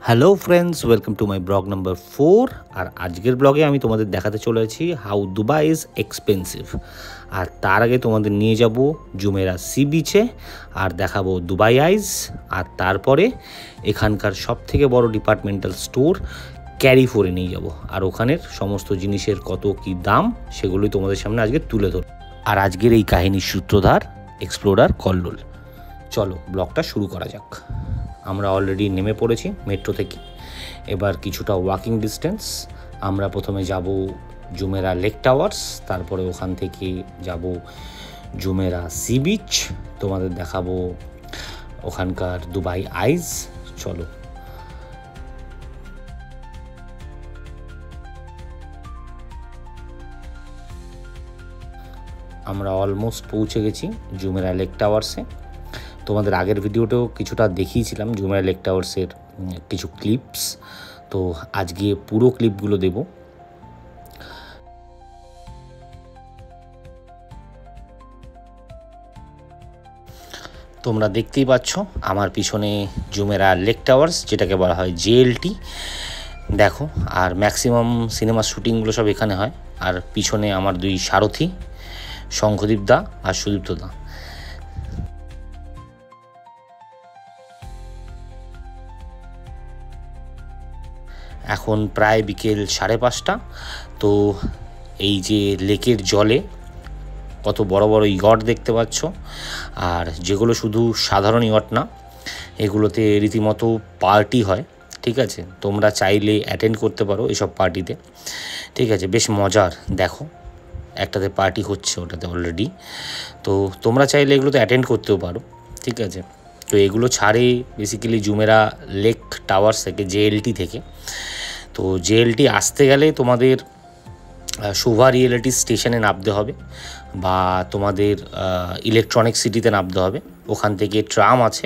Hello friends, welcome to my blog number 4। আর আজকের ব্লগে আমি তোমাদের দেখাতে চলেছি হাউ দুবাই ইজ এক্সপেন্সিভ। আর তার আগে তোমাদের নিয়ে যাব জুমেরা সি বিচে আর দেখাবো দুবাই আইজ। আর তারপরে এখানকার সবথেকে বড় ডিপার্টমেন্টাল স্টোর ক্যারিফোরে নিয়ে যাব। আর ওখানের সমস্ত জিনিসের কত কি দাম সেগুলোই তোমাদের সামনে আজকে তুলে ধরব। আর আজকের এই কাহিনীর সূত্রধার এক্সপ্লোরার কল্লোল। চলো ব্লগটা শুরু করা যাক। আমরা অলরেডি নেমে পড়েছি মেট্রো থেকে। এবার কিছুটা ওয়াকিং ডিস্টেন্স। আমরা প্রথমে যাব জুমেরা লেক টাওয়ার্স, তারপরে ওখান থেকে যাব জুমেরা সি বিচ, তোমাদের দেখাবো ওখানকার দুবাই আইজ। চলো। আমরা অলমোস্ট পৌঁছে গেছি জুমেরা লেক টাওয়ার্সে। তোমাদের আগের ভিডিওতেও কিছুটা দেখিয়েছিলাম জুমেরা লেক টাওয়ার্সের কিছু ক্লিপস, তো আজকে পুরো ক্লিপগুলো দেব। তোমরা দেখতেই পাচ্ছ আমার পিছনে জুমেরা লেক টাওয়ার্স, যেটাকে বলা হয় জেএলটি। দেখো, আর ম্যাক্সিমাম সিনেমা শ্যুটিংগুলো সব এখানে হয়। আর পিছনে আমার দুই সারথি, শঙ্খদীপ দা আর সুদীপ্ত দা। এখন প্রায় বিকেল 5:30। তো এই যে লেকের জলে কত বড় বড় ইয়ট দেখতে পাচ্ছ, আর যেগুলো শুধু সাধারণ ইয়ট না, এগুলোতে রীতিমতো পার্টি হয়। ঠিক আছে, তোমরা চাইলে অ্যাটেন্ড করতে পারো এসব পার্টিতে। ঠিক আছে, বেশ মজার। দেখো, একটাতে পার্টি হচ্ছে ওটাতে অলরেডি। তো তোমরা চাইলে এগুলোতে অ্যাটেন্ড করতেও পারো। ঠিক আছে, তো এগুলো ছাড়ে বেসিক্যালি জুমেরা লেক টাওয়ার্স থেকে, জেএলটি থেকে। তো জেএলটি আসতে গেলে তোমাদের শোভা রিয়েলিটি স্টেশনে নামতে হবে, বা তোমাদের ইলেকট্রনিক সিটিতে নামতে হবে। ওখান থেকে ট্রাম আছে,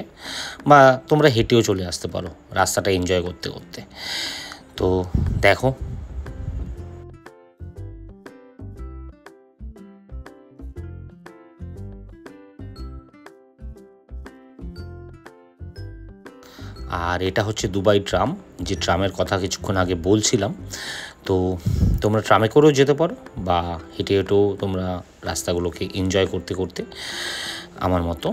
বা তোমরা হেঁটেও চলে আসতে পারো রাস্তাটা এনজয় করতে করতে। তো দেখো, আর এটা হচ্ছে দুবাই ট্রাম, যে ট্রামের কথা কিছুক্ষণ আগে বলছিলাম। তো তোমরা ট্রামে করেও যেতে পারো, বা হেঁটে হেঁটেও তোমরা রাস্তাগুলোকে এনজয় করতে করতে আমার মতো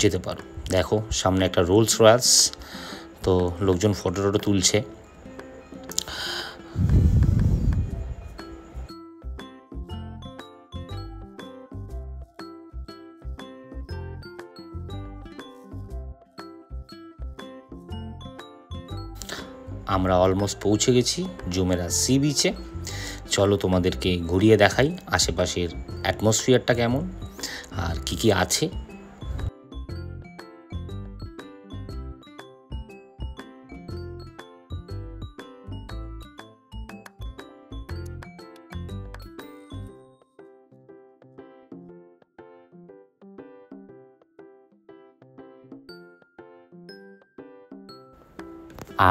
যেতে পারো। দেখো, সামনে একটা রোলস রয়েলস, তো লোকজন ফটো টটো তুলছে। আমরা অলমোস্ট পৌঁছে গেছি জুমেরা সি বিচে। চলো তোমাদেরকে ঘুরিয়ে দেখাই আশেপাশের অ্যাটমসফিয়ারটা কেমন আর কি কি আছে।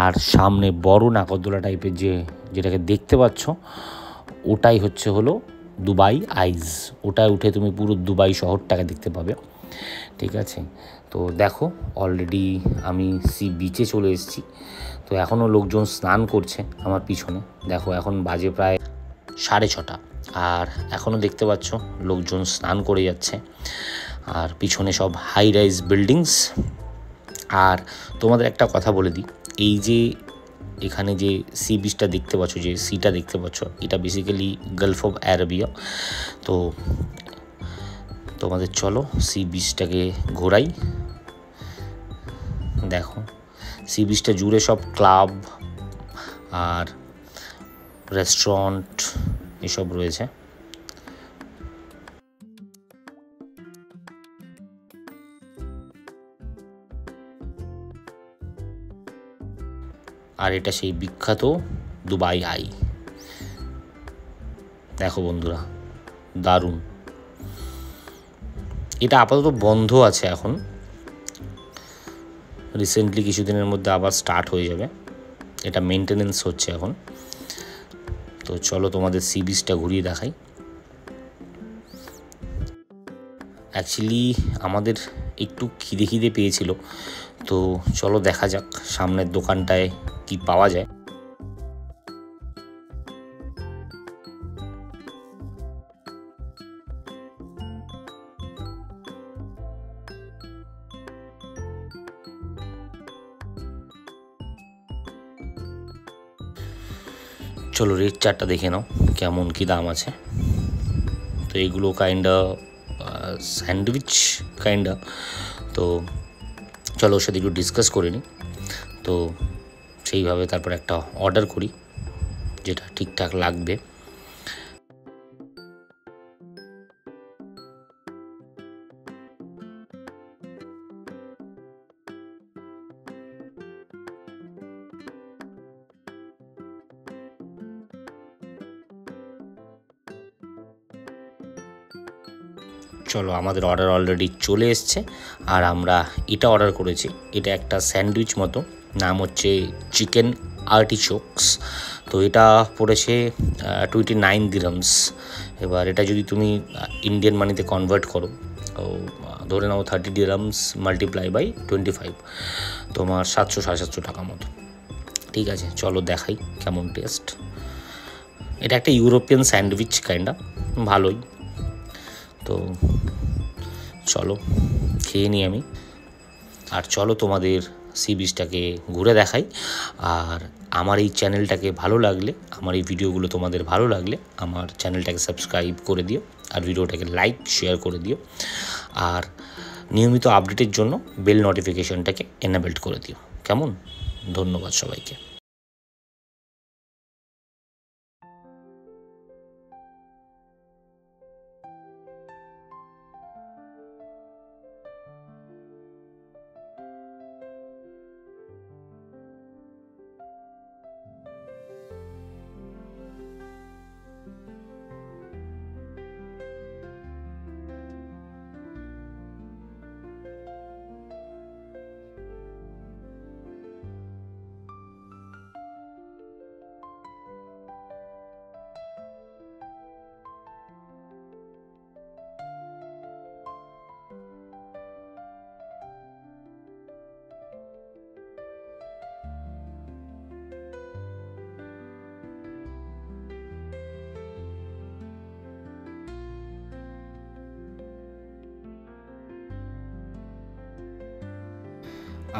আর সামনে বড় নাগরদোলা টাইপের যেটাকে দেখতে পাচ্ছ, ওটাই হলো দুবাই আইজ। ওটায় উঠে তুমি পুরো দুবাই শহরটাকে দেখতে পাবে। ঠিক আছে, তো দেখো অলরেডি আমি সি বিচে চলে এসেছি। তো এখনও লোকজন স্নান করছে আমার পিছনে। দেখো, এখন বাজে প্রায় 6:30, আর এখনও দেখতে পাচ্ছ লোকজন স্নান করে যাচ্ছে। আর পিছনে সব হাই রাইজ বিল্ডিংস। আর তোমাদের একটা কথা বলে দিই, এই যে এখানে যে সি বিচটা দেখতে পাচ্ছ, যে সিটা দেখতে পাচ্ছ, এটা বেসিক্যালি গালফ অফ আরাবিয়া। তো তোমাদের চলো সি বিচটাকে ঘোরাই। দেখো, সি বিচটা জুড়ে সব ক্লাব আর রেস্টুরেন্ট এসব রয়েছে। আর এটা সেই বিখ্যাত দুবাই আই। দেখো বন্ধুরা, দারুণ। এটা আপাতত বন্ধ আছে এখন, রিসেন্টলি কিছুদিনের মধ্যে আবার স্টার্ট হয়ে যাবে। এটা মেনটেনেন্স হচ্ছে এখন। তো চলো তোমাদের সি বিচটা ঘুরিয়ে দেখাই। অ্যাকচুয়ালি আমাদের একটু খিদে পেয়েছিল, তো চলো দেখা যাক সামনের দোকানটায় কি পাওয়া যায়। চলো রেট চার্টটা দেখে নাও কেমন কি দাম আছে। তো এগুলো কাইন্ডা স্যান্ডউইচ কাইন্ডা। তো চলো ওর সাথে একটু ডিসকাস করে নিই, তো সেইভাবে তারপর একটা অর্ডার করি যেটা ঠিকঠাক লাগবে। চলো আমাদের অর্ডার অলরেডি চলে এসছে, আর আমরা এটা অর্ডার করেছি। এটা একটা স্যান্ডউইচ মতো, নাম হচ্ছে চিকেন আর্টিচোকস। তো এটা পড়েছে 29 দিরহামস। এবার এটা যদি তুমি ইন্ডিয়ান মানিতে কনভার্ট করো, তো ধরে নাও 30 দিরহামস মাল্টিপ্লাই বাই 25, তোমার 700-750 টাকা মতো। ঠিক আছে, চলো দেখাই কেমন টেস্ট। এটা একটা ইউরোপিয়ান স্যান্ডউইচ কাইন্ডা, ভালোই। তো চলো খেয়ে নিই আমি, আর চলো তোমাদের সি বিচটাকে ঘুরে দেখাই। আর আমার এই চ্যানেলটাকে ভালো লাগলে, আমার এই ভিডিওগুলো তোমাদের ভালো লাগলে আমার চ্যানেলটাকে সাবস্ক্রাইব করে দিও, আর ভিডিওটাকে লাইক শেয়ার করে দিও, আর নিয়মিত আপডেটের জন্য বেল নোটিফিকেশনটাকে এনেবলড করে দিও। কেমন? ধন্যবাদ সবাইকে।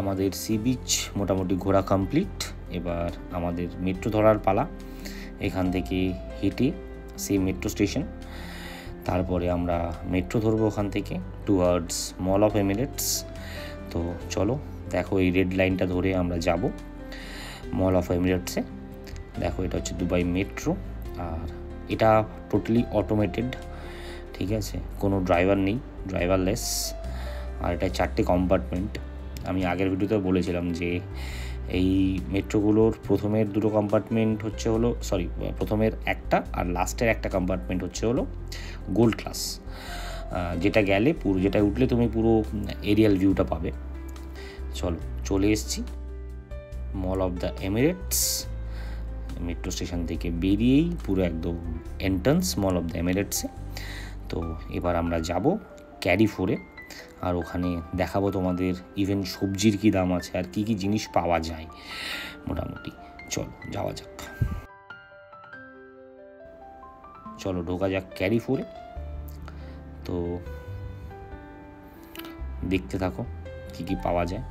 আমাদের সি বিচ মোটামুটি ঘোরা কমপ্লিট। এবার আমাদের মেট্রো ধরার পালা। এখান থেকে হেঁটে সেই মেট্রো স্টেশন, তারপরে আমরা মেট্রো ধরবো ওখান থেকে টুয়ার্ডস মল অফ এমিরেটস। তো চলো দেখো, এই রেড লাইনটা ধরে আমরা যাব মল অফ এমিরেটসে। দেখো এটা হচ্ছে দুবাই মেট্রো, আর এটা টোটালি অটোমেটেড। ঠিক আছে, কোনো ড্রাইভার নেই, ড্রাইভারলেস। আর এটা 4টে কম্পার্টমেন্ট। আমি আগের ভিডিওতে বলেছিলাম যে এই মেট্রোগুলোর প্রথমের 2টো কম্পার্টমেন্ট হচ্ছে হলো প্রথমের একটা আর লাস্টের একটা কম্পার্টমেন্ট হচ্ছে হলো গোল্ড ক্লাস, যেটা গেলে যেটা উঠলে তুমি পুরো এরিয়াল ভিউটা পাবে। চলো চলে এসেছি mall of the Emirates. Metro station থেকে বেরিয়েই পুরো একদম এন্ট্রান্স মল অফ দ্য এমিরেটসে। তো এবার আমরা যাব ক্যারিফোরে, আর ওখানে দেখাবো তোমাদের ইভেন সবজির কী দাম আছে আর কি কি জিনিস পাওয়া যায় মোটামুটি। চলো যাওয়া যাক, চলো ঢোকা যাক ক্যারিফোরে। তো দেখতে থাকো কি কি পাওয়া যায়,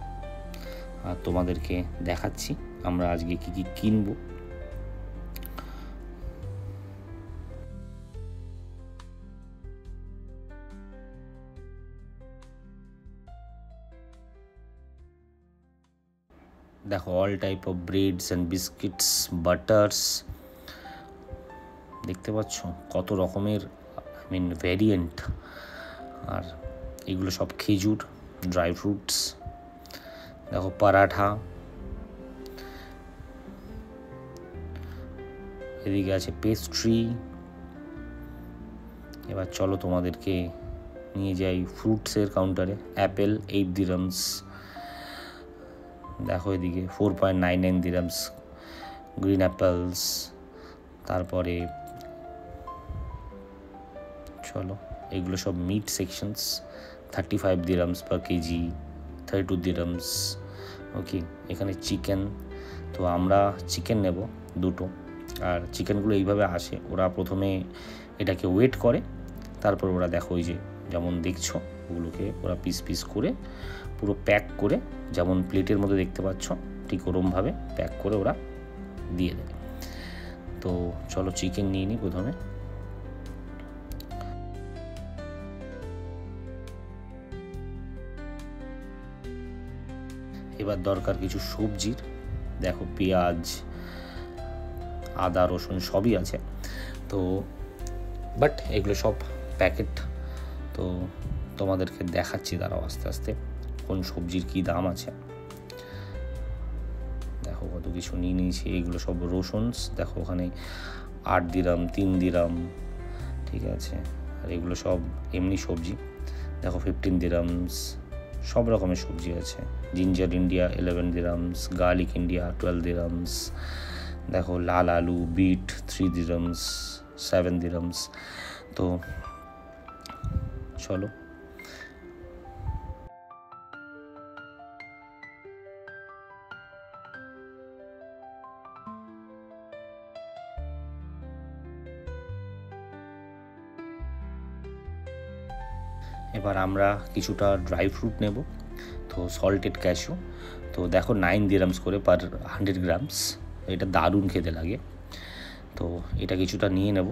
আর তোমাদেরকে দেখাচ্ছি আমরা আজকে কি কি কিনবো। দেখো all type of breads and biscuits, butters, দেখতে পাচ্ছ কত রকমের ভ্যারিয়েন্ট। আর এগুলো সব খেজুর, ড্রাই ফ্রুটস। দেখো পরাঠা, এদিকে আছে পেস্ট্রি। এবার চলো তোমাদেরকে নিয়ে যাই ফ্রুটসের কাউন্টারে। অ্যাপেল 8 দিরহামস। দেখো এদিকে 4.99 দিরহামস গ্রিন অ্যাপেলস। তারপরে চলো এগুলো সব মিট সেকশনস, 35 দিরহামস পার কেজি, 32 দিরহামস। ওকে, এখানে চিকেন, তো আমরা চিকেন নেব 2টো। আর চিকেনগুলো এইভাবে আসে, ওরা প্রথমে এটাকে ওয়েট করে, তারপর ওরা দেখো ওই যে যেমন দেখছো ওগুলোকে ওরা পিস পিস করে পুরো প্যাক করে, যেমন প্লেটের মধ্যে দেখতে পাচ্ছ ঠিক ওরমভাবে প্যাক করে ওরা দিয়ে দেয়। তো চলো চিকেন নিয়ে নিই প্রথমে। এবার দরকার কিছু সবজির, দেখো পেঁয়াজ, আদা, রসুন সবই আছে। তো বাট এগুলো সব প্যাকেট, তো তোমাদেরকে দেখাচ্ছি দাঁড়াও আস্তে আস্তে কোন সবজির কী দাম আছে। দেখো কত কিছু নিয়ে নিয়েছি, এগুলো সব রসুনস, দেখো ওখানে 8 দিরাম, 3 দিরাম, ঠিক আছে। আর এগুলো সব এমনি সবজি, দেখো 15 দিরামস, সব রকমের সবজি আছে। জিঞ্জার ইন্ডিয়া 11 দিরামস, গার্লিক ইন্ডিয়া 12 দিরামস, দেখো লাল আলু, বিট 3 দিরামস, 7 দিরামস। তো চলো এবার আমরা কিছুটা ড্রাই ফ্রুট নেব। তো সল্টেড ক্যাশু, তো দেখো 9 দিরামস করে পার 100 গ্রামস, এটা দারুণ খেতে লাগে। তো এটা কিছুটা নিয়ে নেব।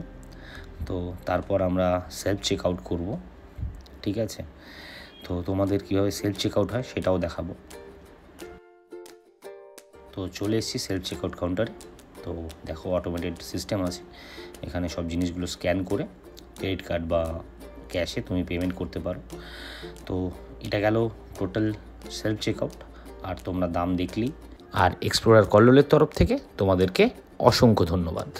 তো তারপর আমরা সেলফ চেক আউট করবো, ঠিক আছে। তো তোমাদের কীভাবে সেলফ চেক আউট হয় সেটাও দেখাবো। তো চলে এসেছি সেলফ চেক আউট কাউন্টারে। তো দেখো অটোমেটেড সিস্টেম আছে, এখানে সব জিনিসগুলো স্ক্যান করে ক্রেডিট কার্ড বা ক্যাশে তুমি পেমেন্ট করতে পারো। তো এটা গেল টোটাল সেলফ চেক আউট। আর তোমরা দাম দেখলেই। আর এক্সপ্লোরার কল্লোলের তরফ থেকে তোমাদেরকে অসংখ্য ধন্যবাদ।